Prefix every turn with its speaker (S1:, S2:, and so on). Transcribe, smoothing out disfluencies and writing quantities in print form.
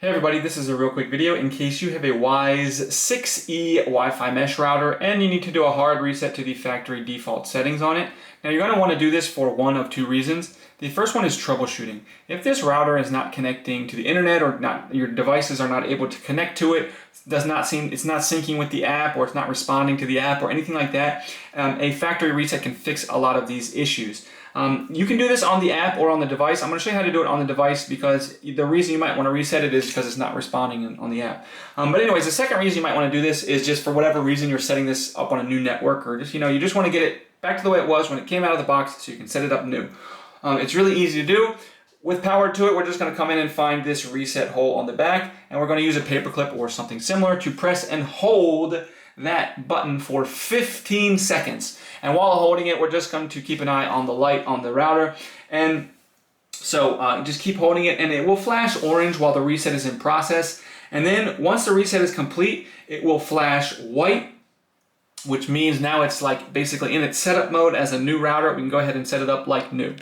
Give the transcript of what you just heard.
S1: Hey everybody, this is a real quick video in case you have a Wyze 6E Wi-Fi mesh router and you need to do a hard reset to the factory default settings on it. Now you're going to want to do this for one of two reasons. The first one is troubleshooting. If this router is not connecting to the internet or your devices are not able to connect to it, it's not syncing with the app or it's not responding to the app or anything like that, a factory reset can fix a lot of these issues. You can do this on the app or on the device. I'm going to show you how to do it on the device because the reason you might want to reset it is because it's not responding on the app. But anyways, the second reason you might want to do this is just for whatever reason you're setting this up on a new network, or just you just want to get it back to the way it was when it came out of the box so you can set it up new. It's really easy to do. With power to it, we're just going to come in and find this reset hole on the back, and we're going to use a paperclip or something similar to press and hold that button for 15 seconds. And while holding it, we're just going to keep an eye on the light on the router. And so just keep holding it and it will flash orange while the reset is in process. And then once the reset is complete, it will flash white, which means now it's like basically in its setup mode as a new router. We can go ahead and set it up like new.